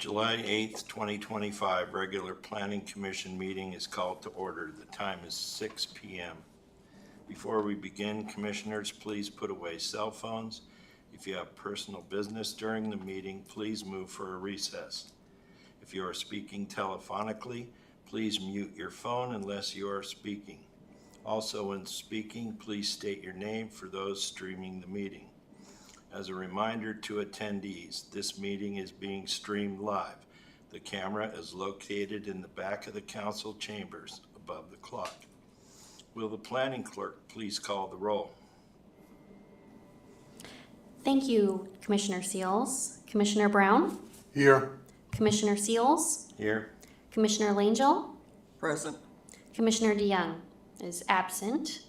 July 8th, 2025, regular Planning Commission meeting is called to order. The time is 6 p.m. Before we begin, commissioners, please put away cell phones. If you have personal business during the meeting, please move for a recess. If you are speaking telephonically, please mute your phone unless you are speaking. Also, when speaking, please state your name for those streaming the meeting. As a reminder to attendees, this meeting is being streamed live. The camera is located in the back of the council chambers above the clock. Will the planning clerk please call the roll? Thank you, Commissioner Seals. Commissioner Brown? Here. Commissioner Seals? Here. Commissioner Langell? Present. Commissioner DeYoung is absent.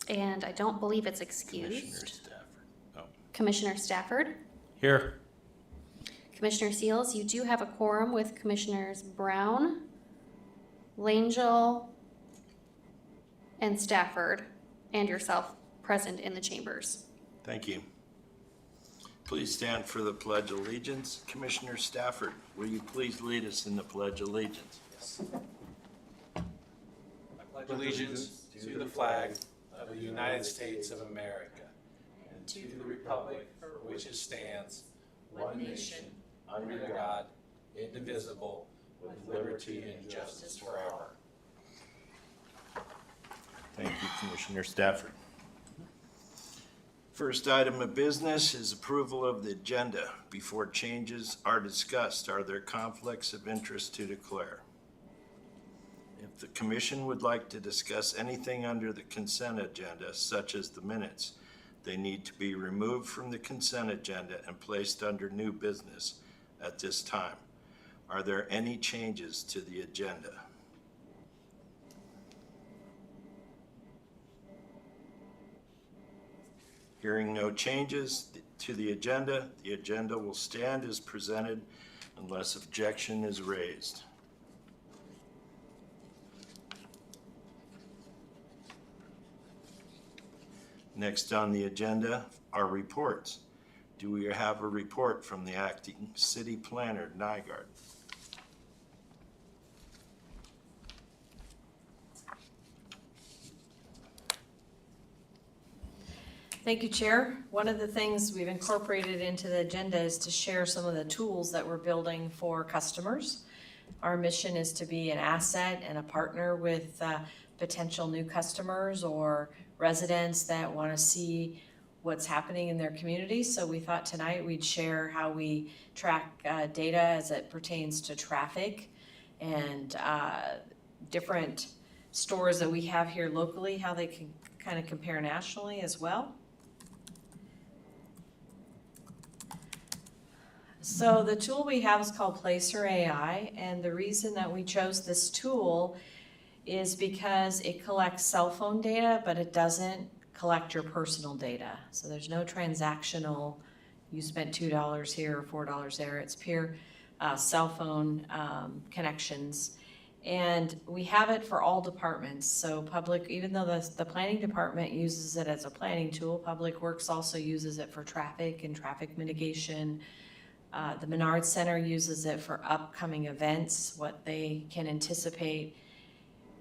And I don't believe it's Commissioner excused. Stafford. Oh, Commissioner Stafford? here. Commissioner Seals, you do have a quorum with Commissioners Brown, Langell, and Stafford, and yourself present in the chambers. Thank you. Please stand for the Pledge of Allegiance. Commissioner Stafford, will you please lead us in the Pledge of Allegiance? Yes. I pledge allegiance to the flag of the United States of America and to the republic for which it stands, one nation, under God, indivisible, with liberty and justice for all. Thank you, Commissioner Stafford. First item of business is approval of the agenda. Before changes are discussed, are there conflicts of interest to declare? If the commission would like to discuss anything under the consent agenda, such as the minutes, they need to be removed from the consent agenda and placed under new business at this time. Are there any changes to the agenda? Hearing no changes to the agenda will stand as presented unless objection is raised. Next on the agenda are reports. Do we have a report from the acting city planner, Nygaard? Thank you, Chair. One of the things we've incorporated into the agenda is to share some of the tools that we're building for customers. Our mission is to be an asset and a partner with potential new customers or residents that want to see what's happening in their community. So we thought tonight we'd share how we track data as it pertains to traffic and different stores that we have here locally, how they can kind of compare nationally as well. So the tool we have is called Placer AI, and the reason that we chose this tool is because it collects cell phone data, but it doesn't collect your personal data. So there's no transactional, you spent $2 here or $4 there. It's pure cell phone connections. And we have it for all departments. So public, even though the planning department uses it as a planning tool, Public Works also uses it for traffic and traffic mitigation. The Menard Center uses it for upcoming events, what they can anticipate.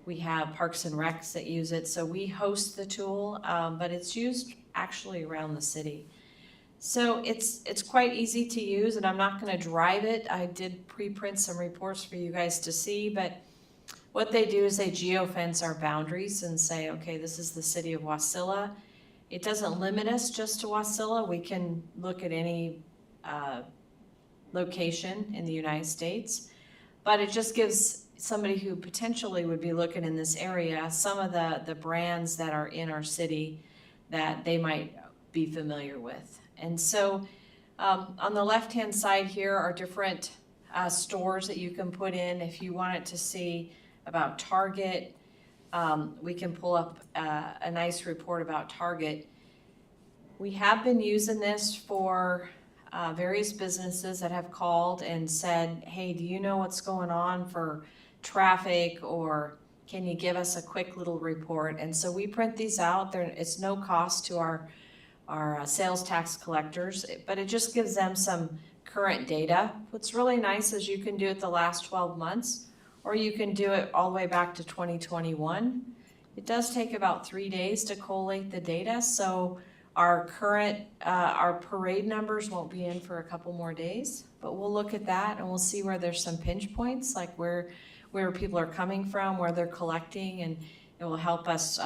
We have Parks and Recs that use it. So we host the tool, but it's used actually around the city. So it's quite easy to use, and I'm not going to drive it. I did pre-print some reports for you guys to see, but what they do is they geofence our boundaries and say, okay, this is the city of Wasilla. It doesn't limit us just to Wasilla. We can look at any location in the United States, but it just gives somebody who potentially would be looking in this area some of the brands that are in our city that they might be familiar with. And so on the left-hand side here are different stores that you can put in. If you wanted to see about Target, we can pull up a nice report about Target. We have been using this for various businesses that have called and said, hey, do you know what's going on for traffic, or can you give us a quick little report? And so we print these out. It's no cost to our sales tax collectors, but it just gives them some current data. What's really nice is you can do it the last 12 months, or you can do it all the way back to 2021. It does take about 3 days to collate the data, so our current, our parade numbers won't be in for a couple more days, but we'll look at that and we'll see where there's some pinch points, like where people are coming from, where they're collecting, and it will help us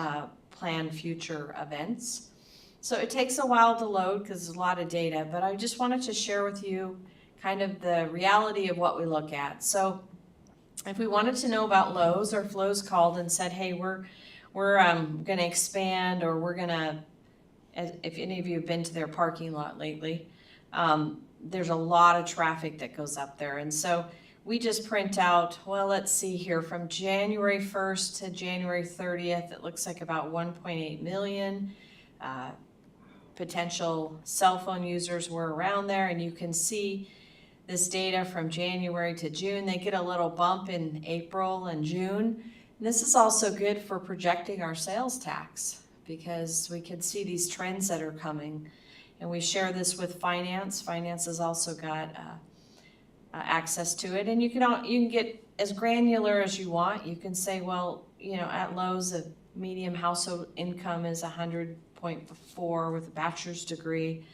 plan future events. So it takes a while to load because there's a lot of data, but I just wanted to share with you kind of the reality of what we look at. So if we wanted to know about Lowe's, or if Lowe's called and said, hey, we're gonna expand, or we're gonna, if any of you have been to their parking lot lately, there's a lot of traffic that goes up there. And so we just print out, well, let's see here, from January 1st to January 30th, it looks like about 1.8 million potential cell phone users were around there. And you can see this data from January to June. They get a little bump in April and June. And this is also good for projecting our sales tax, because we can see these trends that are coming. And we share this with finance. Finance has also got access to it. And you can get as granular as you want. You can say, well, at Lowe's, a medium household income is 100.4 with a bachelor's degree.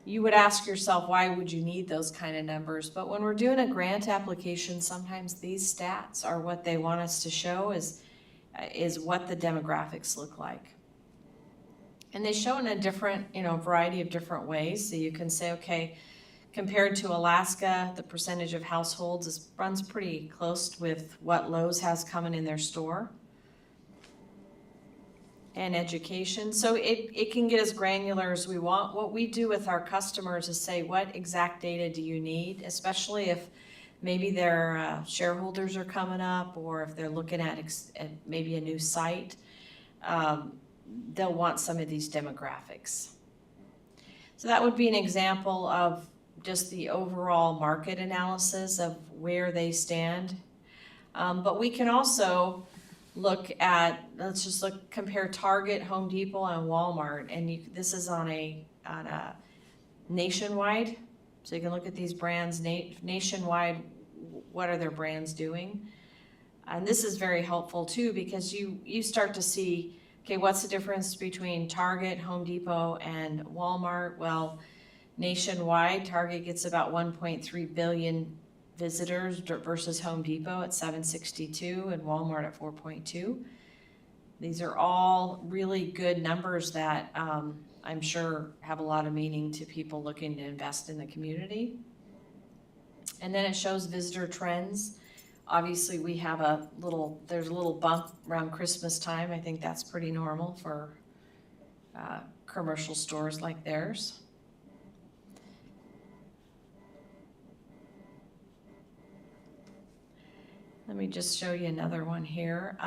You would ask yourself, why would you need those kind of numbers? But when we're doing a grant application, sometimes these stats are what they want us to show is what the demographics look like. And they show in a different, variety of different ways. So you can say, okay, compared to Alaska, the percentage of households runs pretty close with what Lowe's has coming in their store. And education. So it can get as granular as we want. What we do with our customers is say, what exact data do you need? Especially if maybe their shareholders are coming up, or if they're looking at maybe a new site, they'll want some of these demographics. So that would be an example of just the overall market analysis of where they stand. But we can also look at, compare Target, Home Depot, and Walmart, and this is on a nationwide, so you can look at these brands nationwide, what are their brands doing? And this is very helpful too, because you start to see, okay, what's the difference between Target, Home Depot, and Walmart? Well, nationwide, Target gets about 1.3 billion visitors versus Home Depot at 762 and Walmart at 4.2. These are all really good numbers that I'm sure have a lot of meaning to people looking to invest in the community. And then it shows visitor trends. Obviously we have there's a little bump around Christmas time. I think that's pretty normal for commercial stores like theirs. Let me just show you another one here.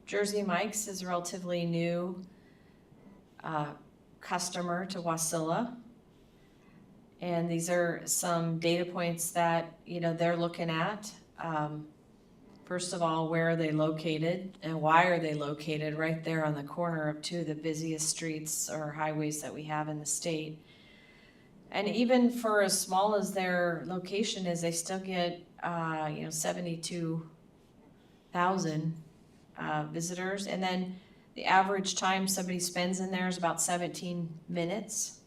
Jersey Mike's is a relatively new customer to Wasilla. And these are some data points that, they're looking at. First of all, where are they located and why are they located right there on the corner of two of the busiest streets or highways that we have in the state. And even for as small as their location is, they still get 72,000 visitors, and then the average time somebody spends in there is about 17 minutes.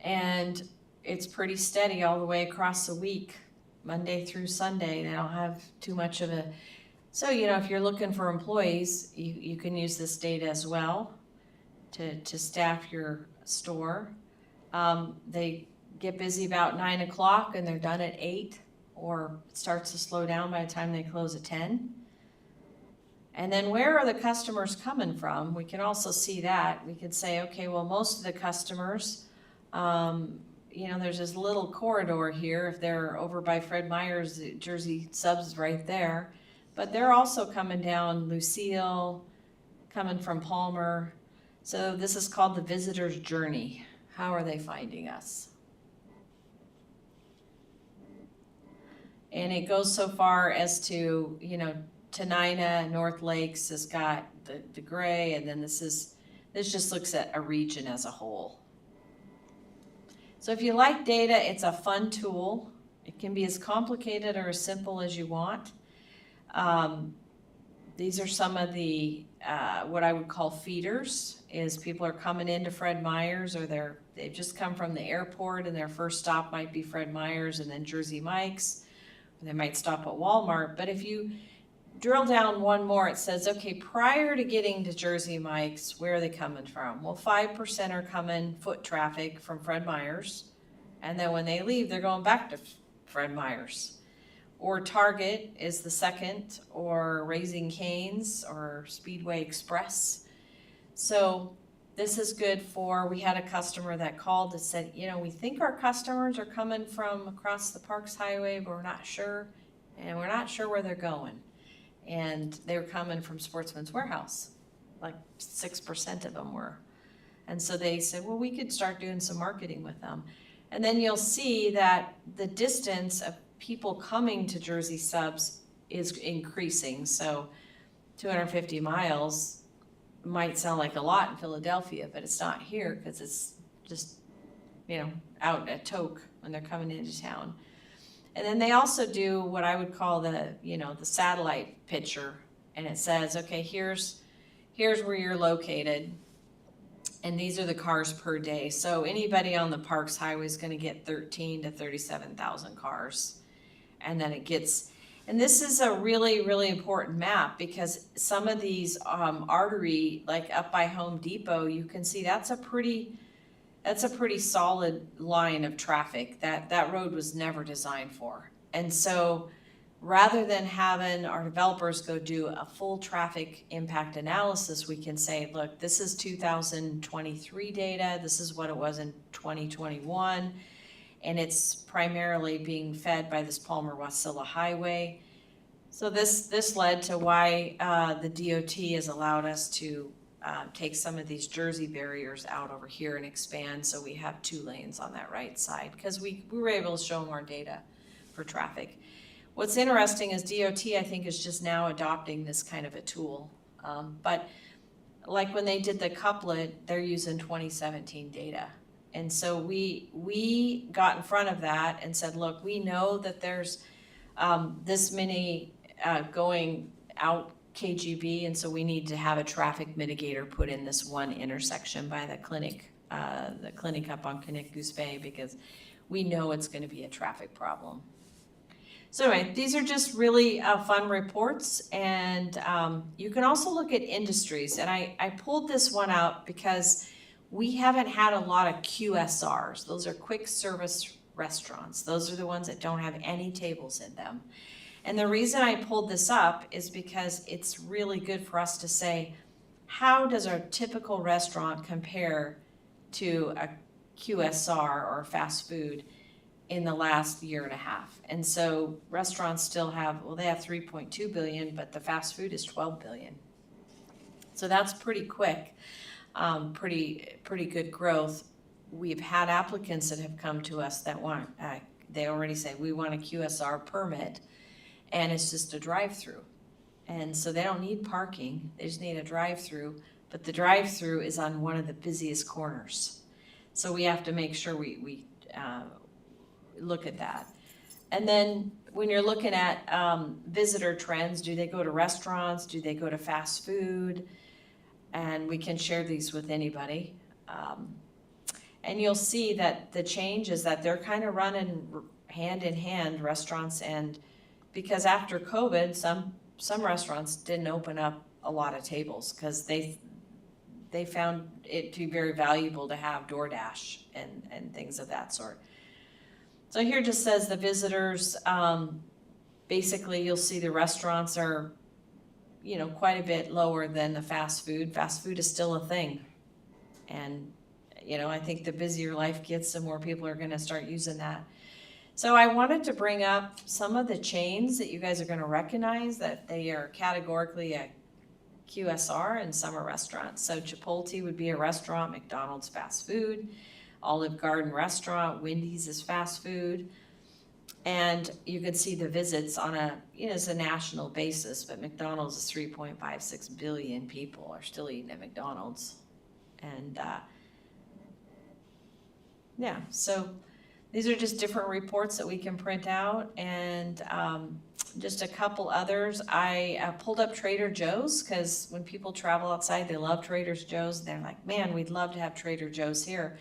And it's pretty steady all the way across the week, Monday through Sunday. They don't have too much of a, so if you're looking for employees, you can use this data as well to staff your store. They get busy about 9 o'clock and they're done at 8, or it starts to slow down by the time they close at 10. And then where are the customers coming from? We can also see that. We could say, okay, well, most of the customers, there's this little corridor here. If they're over by Fred Meyer's, Jersey Subs right there. But they're also coming down Lucille, coming from Palmer. So this is called the visitor's journey. How are they finding us? And it goes so far as to, Tenina, North Lakes has got the gray, and then this just looks at a region as a whole. So if you like data, it's a fun tool. It can be as complicated or as simple as you want. These are some of the, what I would call feeders, is people are coming into Fred Meyer's, or they've just come from the airport and their first stop might be Fred Meyer's and then Jersey Mike's, or they might stop at Walmart. But if you drill down one more, it says, okay, prior to getting to Jersey Mike's, where are they coming from? Well, 5% are coming foot traffic from Fred Meyer's, and then when they leave, they're going back to Fred Meyer's. Or Target is the second, or Raising Cane's, or Speedway Express. So this is good for, we had a customer that called and said, you know, we think our customers are coming from across the Parks Highway, but we're not sure, and we're not sure where they're going. And they were coming from Sportsman's Warehouse, like 6% of them were. And so they said, well, we could start doing some marketing with them. And then you'll see that the distance of people coming to Jersey Subs is increasing. So 250 miles might sound like a lot in Philadelphia, but it's not here because it's just, you know, out at Toke when they're coming into town. And then they also do what I would call the, you know, the satellite picture. And it says, okay, here's where you're located. And these are the cars per day. So anybody on the Parks Highway is going to get 13 to 37,000 cars. And then it gets, and this is a really, really important map, because some of these artery, like up by Home Depot, you can see that's a pretty solid line of traffic that road was never designed for. And so rather than having our developers go do a full traffic impact analysis, we can say, look, this is 2023 data, this is what it was in 2021, and it's primarily being fed by this Palmer-Wasilla Highway. So this led to why the DOT has allowed us to take some of these Jersey barriers out over here and expand, so we have 2 lanes on that right side, because we were able to show more data for traffic. What's interesting is DOT, I think, is just now adopting this kind of a tool. But like when they did the couplet, they're using 2017 data. And so we got in front of that and said, look, we know that there's this many going out KGB, and so we need to have a traffic mitigator put in this one intersection by the clinic up on Connect Goose Bay, because we know it's going to be a traffic problem. So anyway, these are just really fun reports, and you can also look at industries. And I pulled this one out because we haven't had a lot of QSRs. Those are quick service restaurants. Those are the ones that don't have any tables in them. And the reason I pulled this up is because it's really good for us to say, how does our typical restaurant compare to a QSR or fast food in the last year and a half? And so restaurants still have, well, they have 3.2 billion, but the fast food is 12 billion. So that's pretty quick, pretty good growth. We've had applicants that have come to us that want, they already say, we want a QSR permit, and it's just a drive-through. And so they don't need parking, they just need a drive-through, but the drive-through is on one of the busiest corners. So we have to make sure we look at that. And then when you're looking at visitor trends, do they go to restaurants? Do they go to fast food? And we can share these with anybody. And you'll see that the change is that they're kind of running hand in hand, restaurants, and because after COVID, some restaurants didn't open up a lot of tables because they found it to be very valuable to have DoorDash and things of that sort. So here just says the visitors, basically you'll see the restaurants are, you know, quite a bit lower than the fast food. Fast food is still a thing. And, you know, I think the busier life gets, the more people are gonna start using that. So I wanted to bring up some of the chains that you guys are gonna recognize that they are categorically a QSR and some are restaurants. So Chipotle would be a restaurant, McDonald's fast food, Olive Garden restaurant, Wendy's is fast food. And you could see the visits on it's a national basis, but McDonald's is 3.56 billion people are still eating at McDonald's. And, yeah, so these are just different reports that we can print out, and just a couple others. I pulled up Trader Joe's, because when people travel outside, they love Trader Joe's. They're like, man, we'd love to have Trader Joe's here.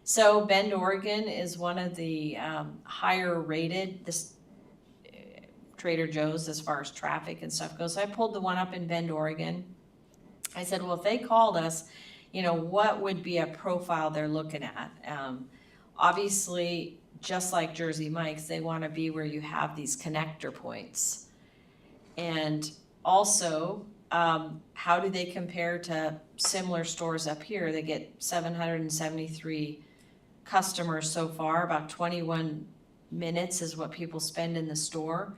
So Bend, Oregon is one of the higher rated Trader Joe's as far as traffic and stuff goes. So I pulled the one up in Bend, Oregon. I said, well, if they called us, what would be a profile they're looking at? Obviously, just like Jersey Mike's, they want to be where you have these connector points. And also, how do they compare to similar stores up here? They get 773 customers so far, about 21 minutes is what people spend in the store.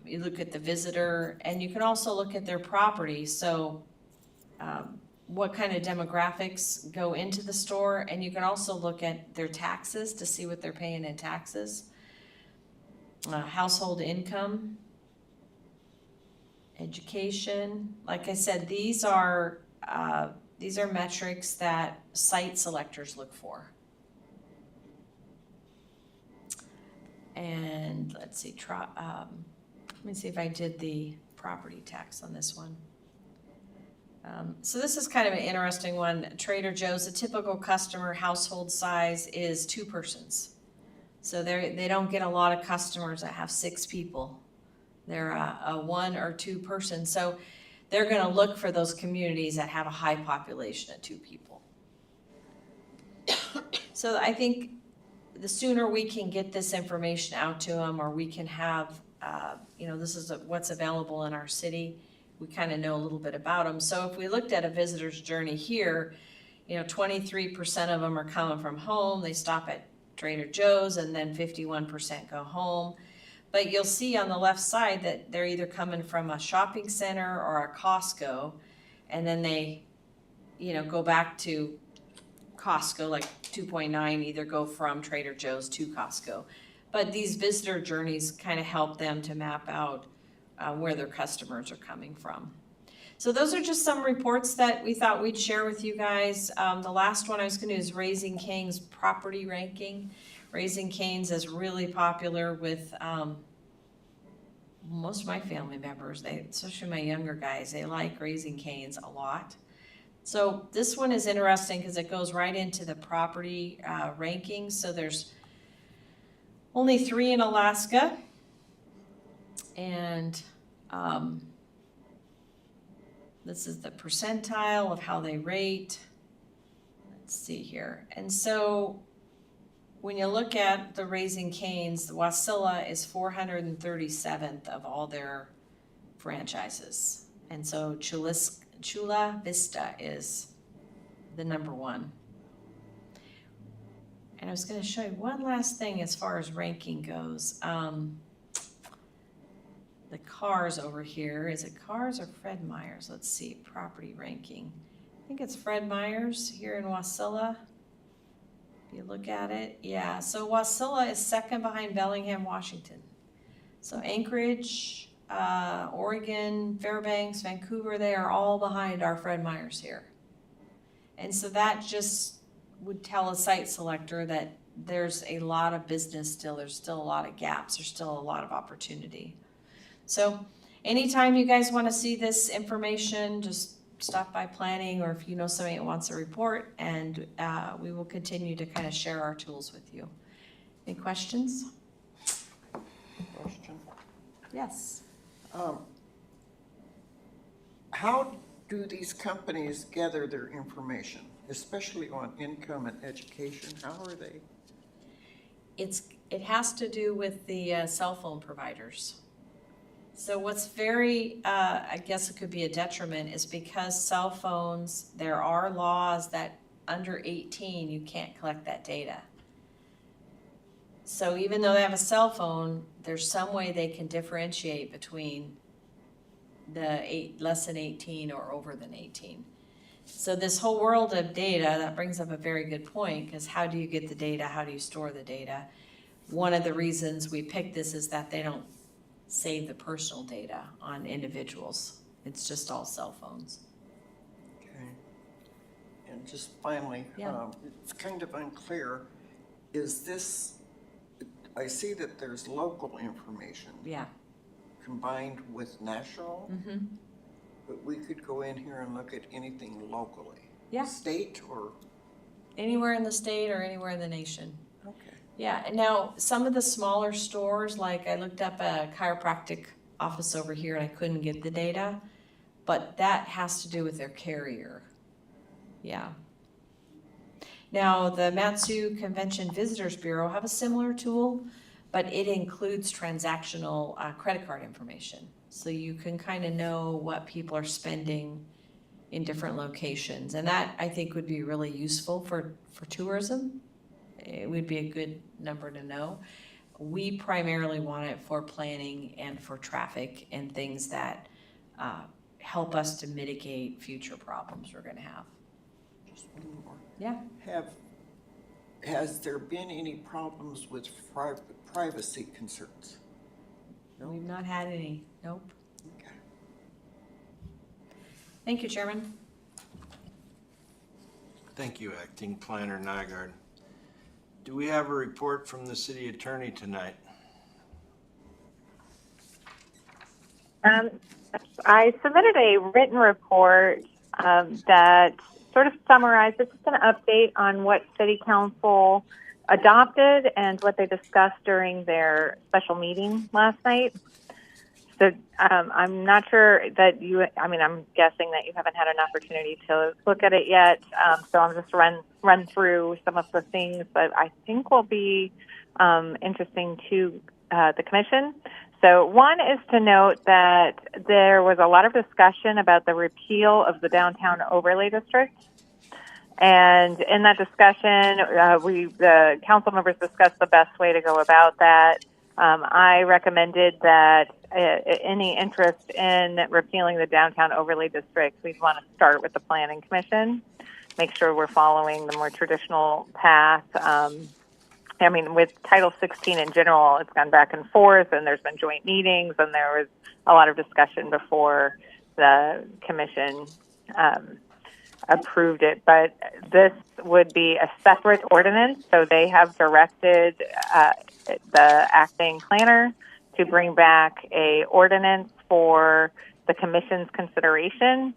You look at the visitor, and you can also look at their property. So what kind of demographics go into the store, and you can also look at their taxes to see what they're paying in taxes. Household income, education. Like I said, these are metrics that site selectors look for. And let's see, let me see if I did the property tax on this one. So this is kind of an interesting one. Trader Joe's, a typical customer household size is 2 persons. So they don't get a lot of customers that have 6 people. They're a 1 or 2 person. So they're going to look for those communities that have a high population of 2 people. So I think the sooner we can get this information out to them, or we can have, this is what's available in our city, we kind of know a little bit about them. So if we looked at a visitor's journey here, 23% of them are coming from home. They stop at Trader Joe's, and then 51% go home. But you'll see on the left side that they're either coming from a shopping center or a Costco, and then they, go back to Costco, like 2.9, either go from Trader Joe's to Costco. But these visitor journeys kind of help them to map out where their customers are coming from. So those are just some reports that we thought we'd share with you guys. The last one I was going to do is Raising Cane's property ranking. Raising Cane's is really popular with most of my family members, especially my younger guys. They like Raising Cane's a lot. So this one is interesting because it goes right into the property rankings. So there's only 3 in Alaska. And this is the percentile of how they rate. Let's see here. And so when you look at the Raising Cane's, the Wasilla is 437th of all their franchises. And so Chula Vista is the number 1. And I was going to show you one last thing as far as ranking goes. The Cars over here, is it Cars or Fred Meyers? Let's see, property ranking. I think it's Fred Meyers here in Wasilla. If you look at it, yeah. So Wasilla is second behind Bellingham, Washington. So Anchorage, Oregon, Fairbanks, Vancouver, they are all behind our Fred Meyers here. And so that just would tell a site selector that there's a lot of business still. There's still a lot of gaps. There's still a lot of opportunity. So anytime you guys want to see this information, just stop by planning, or if you know somebody that wants a report, and we will continue to kind of share our tools with you. Any questions? Question. Yes. How do these companies gather their information, especially on income and education? How are they? It has to do with the cell phone providers. So what's very, I guess it could be a detriment, is because cell phones, there are laws that under 18, you can't collect that data. So even though they have a cell phone, there's some way they can differentiate between the less than 18 or over than 18. So this whole world of data, that brings up a very good point, because how do you get the data? How do you store the data? one of the reasons we picked this is that they don't save the personal data on individuals. It's just all cell phones. Okay. And just finally, Yeah. it's kind of unclear, is this, I see that there's local information Yeah. combined with national, Mm-hmm. but we could go in here and look at anything locally. Yeah. State or, Anywhere in the state or anywhere in the nation. okay. Yeah, and now some of the smaller stores, like I looked up a chiropractic office over here and I couldn't get the data, but that has to do with their carrier. Yeah. Now, the Matsu Convention Visitors Bureau have a similar tool, but it includes transactional credit card information. So you can kind of know what people are spending in different locations. And that, I think, would be really useful for tourism. It would be a good number to know. We primarily want it for planning and for traffic and things that help us to mitigate future problems we're gonna have. Just one more. Yeah. Has there been any problems with privacy concerns? No? We've not had any, nope. Okay. Thank you, Chairman. Thank you, Acting Planner Nygaard. Do we have a report from the city attorney tonight? I submitted a written report that sort of summarizes just an update on what City Council adopted and what they discussed during their special meeting last night. So I'm not sure that I'm guessing that you haven't had an opportunity to look at it yet. So I'm just run through some of the things that I think will be interesting to the commission. So one is to note that there was a lot of discussion about the repeal of the downtown overlay district. And in that discussion, the council members discussed the best way to go about that. I recommended that any interest in repealing the downtown overlay district, we'd want to start with the planning commission, make sure we're following the more traditional path. With Title 16 in general, it's gone back and forth, and there's been joint meetings, and there was a lot of discussion before the commission approved it. But this would be a separate ordinance, so they have directed the acting planner to bring back a ordinance for the commission's consideration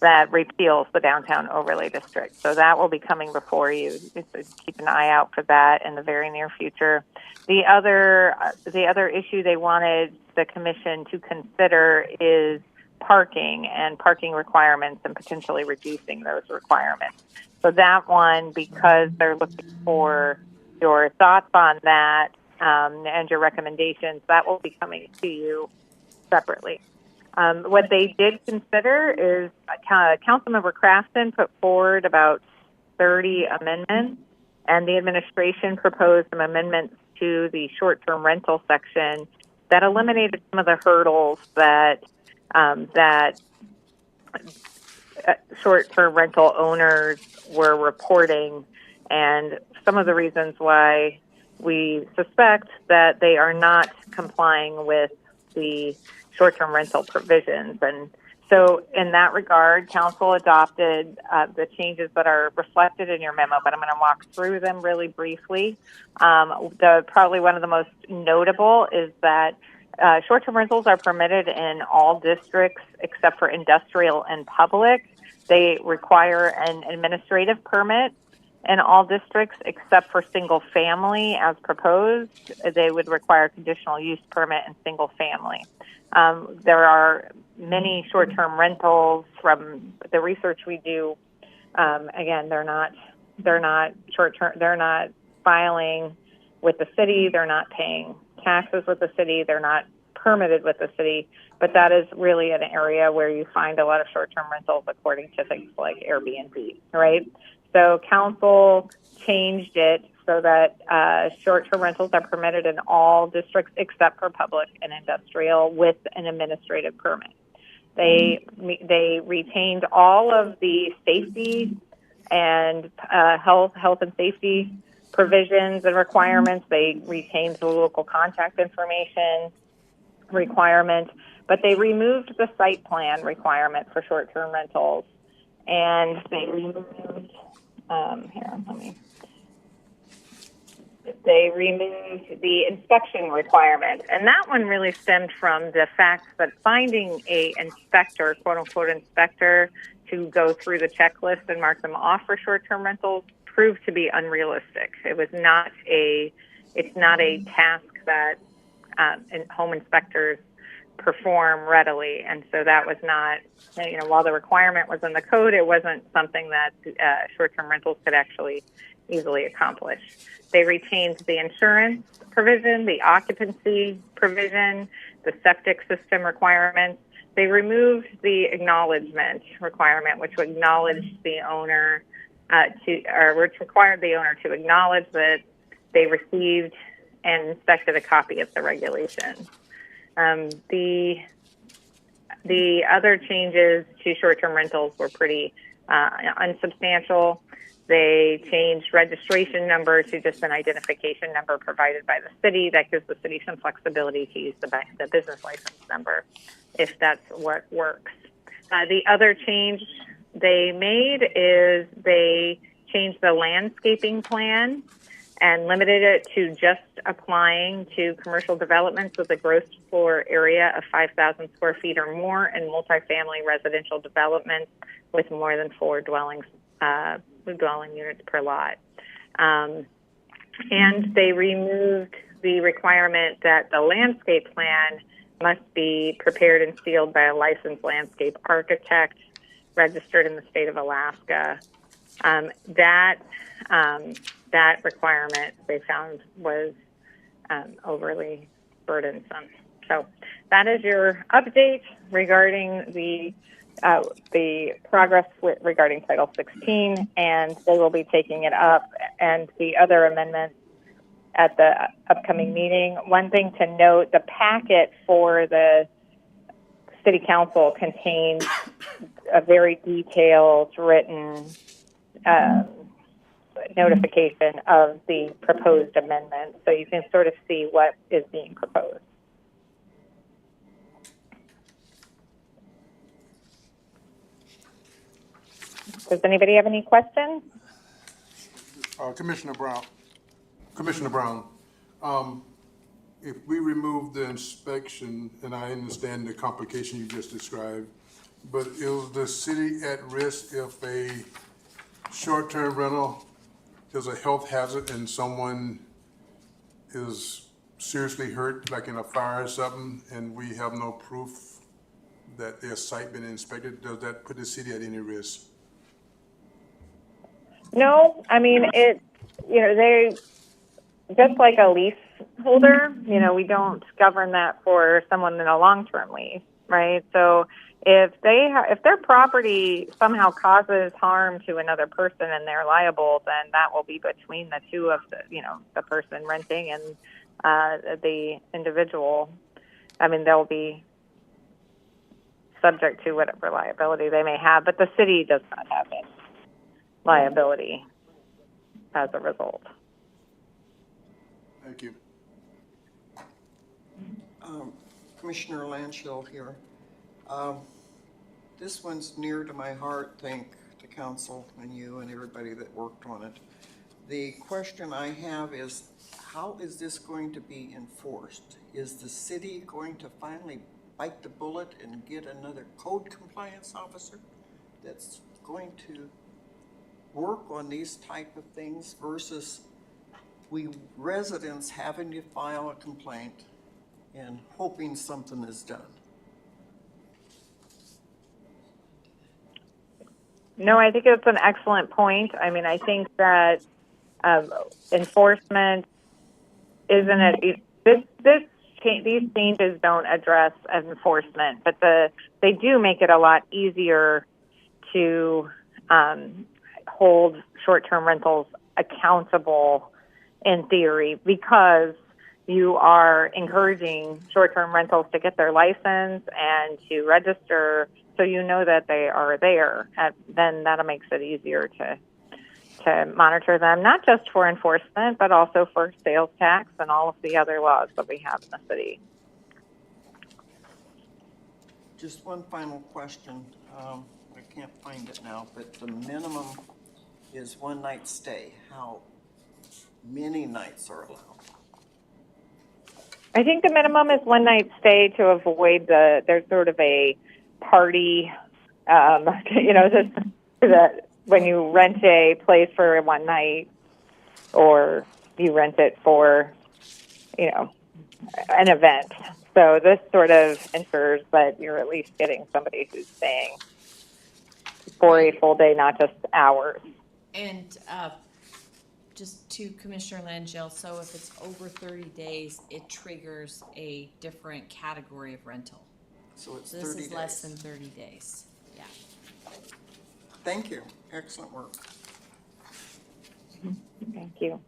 that repeals the downtown overlay district. So that will be coming before you. So keep an eye out for that in the very near future. The other issue they wanted the commission to consider is parking and parking requirements and potentially reducing those requirements. So that one, because they're looking for your thoughts on that and your recommendations, that will be coming to you separately. What they did consider is Councilmember Crafton put forward about 30 amendments, and the administration proposed some amendments to the short-term rental section that eliminated some of the hurdles that short-term rental owners were reporting, and some of the reasons why we suspect that they are not complying with the short-term rental provisions. And so in that regard, council adopted the changes that are reflected in your memo, but I'm going to walk through them really briefly. Probably one of the most notable is that short-term rentals are permitted in all districts except for industrial and public. They require an administrative permit in all districts except for single family as proposed. They would require a conditional use permit in single family. There are many short-term rentals from the research we do. Again, they're not short-term. They're not filing with the city. They're not paying taxes with the city. They're not permitted with the city. But that is really an area where you find a lot of short-term rentals according to things like Airbnb, right? So council changed it so that short-term rentals are permitted in all districts except for public and industrial with an administrative permit. They retained all of the safety and health and safety provisions and requirements. They retained the local contact information requirement, but they removed the site plan requirement for short-term rentals, and they removed they removed the inspection requirement. And that one really stemmed from the fact that finding a inspector, quote unquote inspector, to go through the checklist and mark them off for short-term rentals proved to be unrealistic. It's not a task that home inspectors perform readily. And so that was not, while the requirement was in the code, it wasn't something that short-term rentals could actually easily accomplish. They retained the insurance provision, the occupancy provision, the septic system requirements. They removed the acknowledgement requirement, which would acknowledge the owner which required the owner to acknowledge that they received and inspected a copy of the regulation. The other changes to short-term rentals were pretty unsubstantial. They changed registration number to just an identification number provided by the city. That gives the city some flexibility to use the business license number if that's what works. The other change they made is they changed the landscaping plan and limited it to just applying to commercial developments with a gross floor area of 5,000 square feet or more and multifamily residential developments with more than 4 dwelling units per lot. And they removed the requirement that the landscape plan must be prepared and sealed by a licensed landscape architect registered in the state of Alaska. That requirement they found was overly burdensome. So that is your update regarding the progress regarding Title 16, and they will be taking it up and the other amendments at the upcoming meeting. One thing to note, the packet for the City Council contains a very detailed written notification of the proposed amendment, so you can sort of see what is being proposed. Does anybody have any questions? Commissioner Brown, if we remove the inspection, and I understand the complication you just described, but is the city at risk if a short-term rental is a health hazard and someone is seriously hurt, like in a fire or something, and we have no proof that their site been inspected? Does that put the city at any risk? No, I mean, they, just like a leaseholder, we don't govern that for someone in a long-term lease, right? So if their property somehow causes harm to another person and they're liable, then that will be between the two of the person renting and the individual. I mean, they'll be subject to whatever liability they may have, but the city does not have any liability as a result. Thank you. Commissioner Landshill here. This one's near to my heart, thank the council and you and everybody that worked on it. The question I have is, how is this going to be enforced? Is the city going to finally bite the bullet and get another code compliance officer that's going to work on these type of things versus we residents having to file a complaint and hoping something is done? No, I think it's an excellent point. I mean, I think that enforcement isn't it. These changes don't address enforcement, but they do make it a lot easier to hold short-term rentals accountable in theory, because you are encouraging short-term rentals to get their license and to register, so you know that they are there. Then that makes it easier to monitor them, not just for enforcement, but also for sales tax and all of the other laws that we have in the city. Just one final question. I can't find it now, but the minimum is one night stay. How many nights are allowed? I think the minimum is one night stay to avoid there's sort of a party, that when you rent a place for one night or you rent it for, an event. So this sort of ensures that you're at least getting somebody who's staying for a full day, not just hours. And just to Commissioner Langell, so if it's over 30 days, it triggers a different category of rental. So it's So 30 this days. is less than 30 days, yeah. Thank you. Excellent work. Thank you.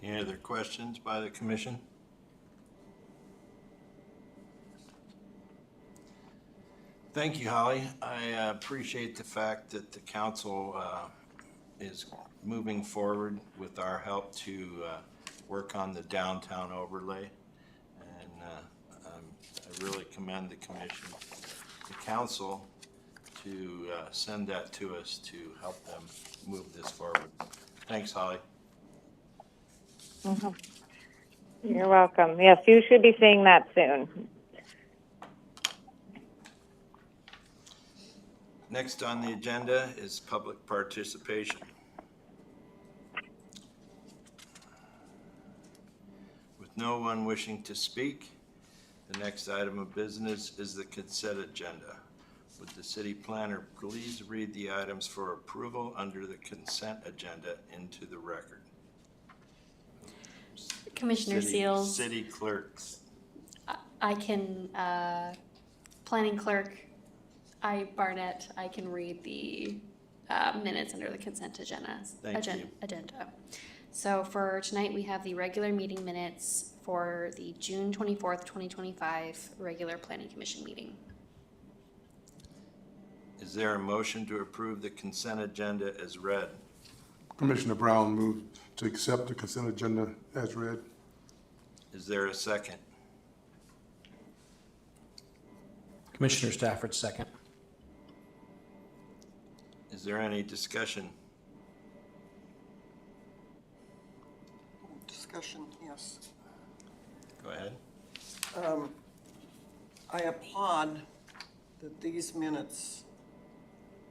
Any other questions by the commission? Thank you, Holly. I appreciate the fact that the council is moving forward with our help to work on the downtown overlay. And I really commend the commission, the council, to send that to us to help them move this forward. Thanks, Holly. You're welcome. Yes, you should be seeing that soon. Next on the agenda is public participation. With no one wishing to speak, the next item of business is the consent agenda. Would the city planner please read the items for approval under the consent agenda into the record? Commissioner Seals, City clerks. I can, planning clerk, Barnett, I can read the minutes under the consent agenda. Thank you. Agenda. So for tonight, we have the regular meeting minutes for the June 24th, 2025 regular planning commission meeting. Is there a motion to approve the consent agenda as read? Commissioner Brown moved to accept the consent agenda as read. Is there a second? Commissioner Stafford, second. Is there any discussion? Discussion, yes. Go ahead. I applaud that these minutes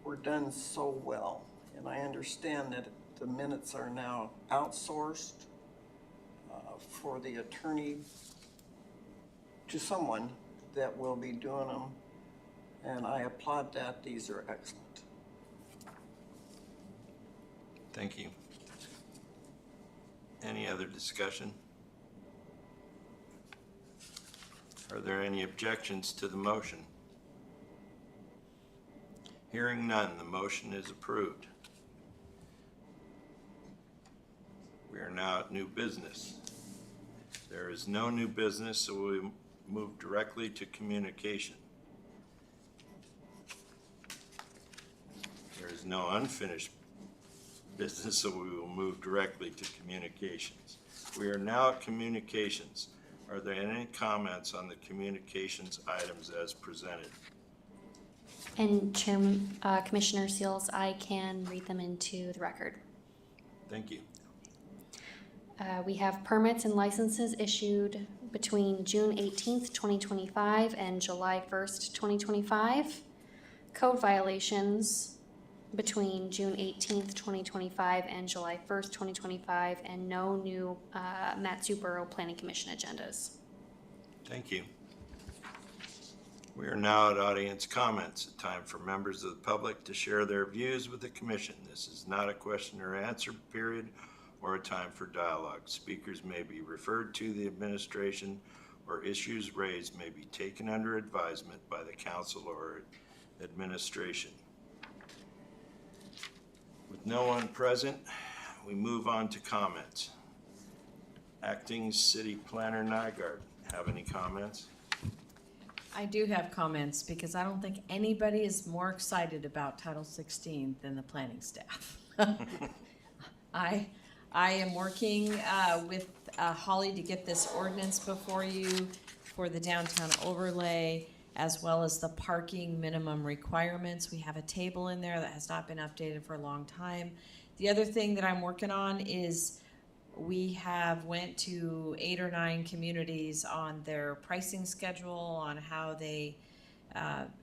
were done so well. And I understand that the minutes are now outsourced for the attorney to someone that will be doing them. And I applaud that. These are excellent. Thank you. Any other discussion? Are there any objections to the motion? Hearing none, the motion is approved. We are now at new business. There is no new business, so we move directly to communication. There is no unfinished business, so we will move directly to communications. We are now at communications. Are there any comments on the communications items as presented? And Commissioner Seals, I can read them into the record. Thank you. We have permits and licenses issued between June 18th, 2025 and July 1st, 2025. Code violations between June 18th, 2025 and July 1st, 2025, and no new Mat-Su Borough Planning Commission agendas. Thank you. We are now at audience comments, a time for members of the public to share their views with the commission. This is not a question or answer period or a time for dialogue. Speakers may be referred to the administration, or issues raised may be taken under advisement by the council or administration. With no one present, we move on to comments. Acting City Planner Nygaard, have any comments? I do have comments because I don't think anybody is more excited about Title 16 than the planning staff. I am working with Holly to get this ordinance before you for the downtown overlay, as well as the parking minimum requirements. We have a table in there that has not been updated for a long time. The other thing that I'm working on is we have went to 8 or 9 communities on their pricing schedule, on how they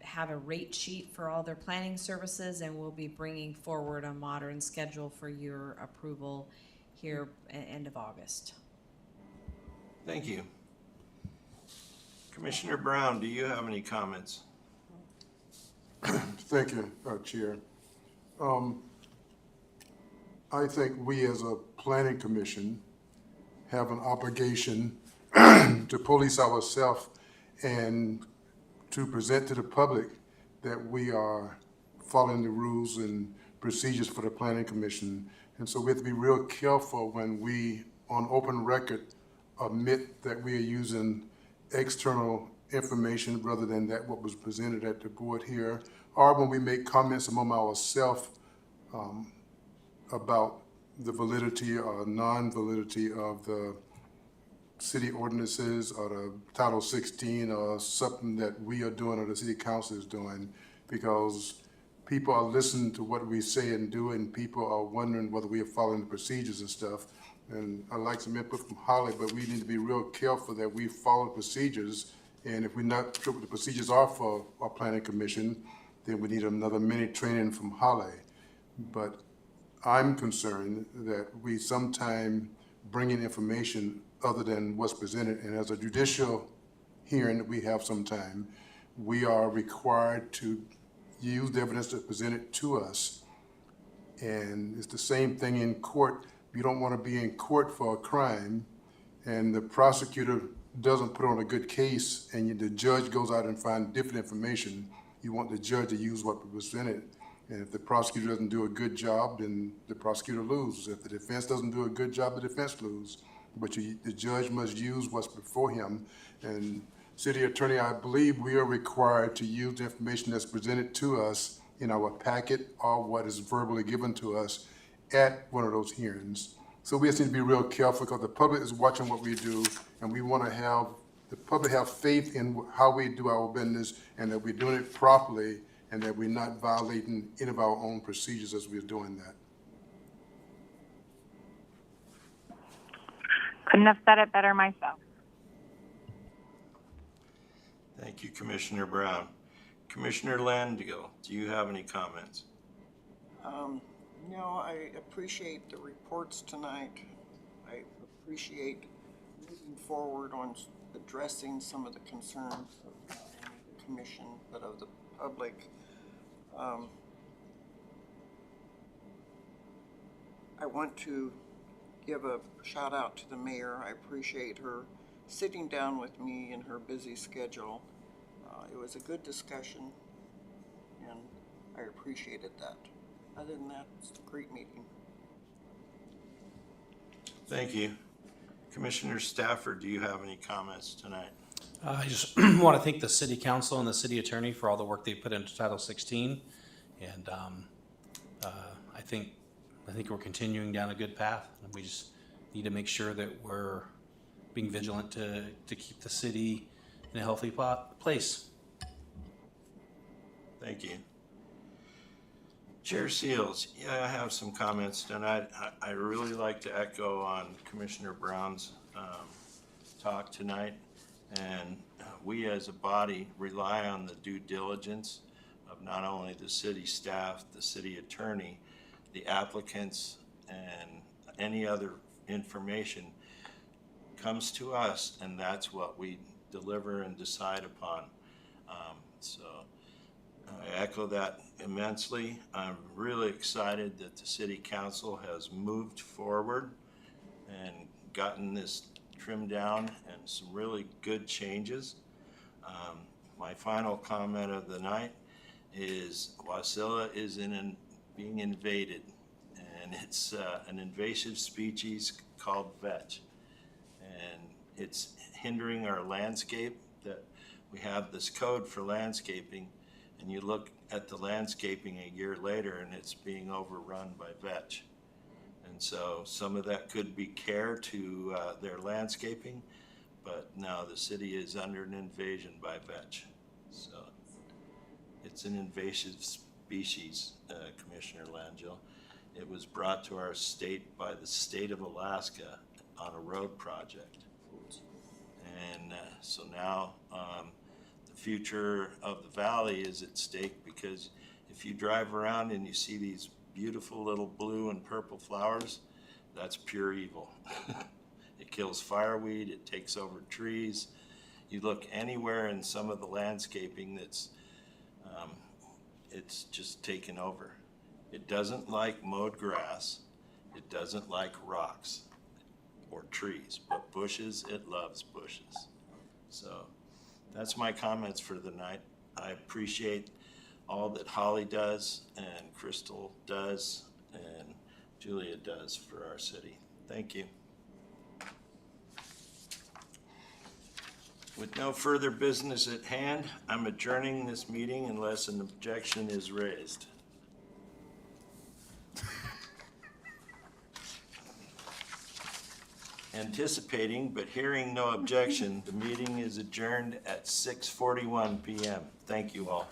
have a rate sheet for all their planning services, and we'll be bringing forward a modern schedule for your approval here at end of August. Thank you. Commissioner Brown, do you have any comments? Thank you, Chair. I think we as a planning commission have an obligation to police ourselves and to present to the public that we are following the rules and procedures for the planning commission. And so we have to be real careful when we, on open record, admit that we are using external information rather than that what was presented at the board here, or when we make comments among ourselves about the validity or non-validity of the city ordinances or the Title 16 or something that we are doing or the city council is doing, because people are listening to what we say and do, and people are wondering whether we are following the procedures and stuff. And I'd like some input from Holly, but we need to be real careful that we follow the procedures. And if we're not sure what the procedures are for our planning commission, then we need another mini training from Holly. But I'm concerned that we sometime bring in information other than what's presented. And as a judicial hearing that we have sometime, we are required to use the evidence that's presented to us. And it's the same thing in court. You don't want to be in court for a crime and the prosecutor doesn't put on a good case and the judge goes out and finds different information. You want the judge to use what was presented. And if the prosecutor doesn't do a good job, then the prosecutor loses. If the defense doesn't do a good job, the defense loses. But the judge must use what's before him. And City Attorney, I believe we are required to use the information that's presented to us in our packet or what is verbally given to us at one of those hearings. So we just need to be real careful because the public is watching what we do, and we want to have the public have faith in how we do our business and that we're doing it properly and that we're not violating any of our own procedures as we're doing that. Couldn't have said it better myself. Thank you, Commissioner Brown. Commissioner Landigal, do you have any comments? No, I appreciate the reports tonight. I appreciate moving forward on addressing some of the concerns of not only the commission, but of the public. I want to give a shout out to the mayor. I appreciate her sitting down with me in her busy schedule. It was a good discussion, and I appreciated that. Other than that, it's a great meeting. Thank you. Commissioner Stafford, do you have any comments tonight? I just want to thank the city council and the city attorney for all the work they put into Title 16. And I think we're continuing down a good path. And we just need to make sure that we're being vigilant to keep the city in a healthy place. Thank you. Chair Seals, yeah, I have some comments tonight. I really like to echo on Commissioner Brown's talk tonight. And we as a body rely on the due diligence of not only the city staff, the city attorney, the applicants, and any other information comes to us, and that's what we deliver and decide upon. So I echo that immensely. I'm really excited that the city council has moved forward and gotten this trimmed down and some really good changes. My final comment of the night is Wasilla is being invaded, and it's an invasive species called vetch, and it's hindering our landscape. That we have this code for landscaping, and you look at the landscaping a year later and it's being overrun by vetch. And so some of that could be care to their landscaping, but now the city is under an invasion by vetch. So it's an invasive species, Commissioner Langell. It was brought to our state by the state of Alaska on a road project. And so now the future of the valley is at stake, because if you drive around and you see these beautiful little blue and purple flowers, that's pure evil. It kills fireweed, it takes over trees. You look anywhere in some of the landscaping that's, it's just taken over. It doesn't like mowed grass, it doesn't like rocks or trees, but bushes, it loves bushes. So that's my comments for the night. I appreciate all that Holly does and Crystal does and Julia does for our city. Thank you. With no further business at hand, I'm adjourning this meeting unless an objection is raised. Anticipating but hearing no objection, the meeting is adjourned at 6:41 p.m. Thank you all.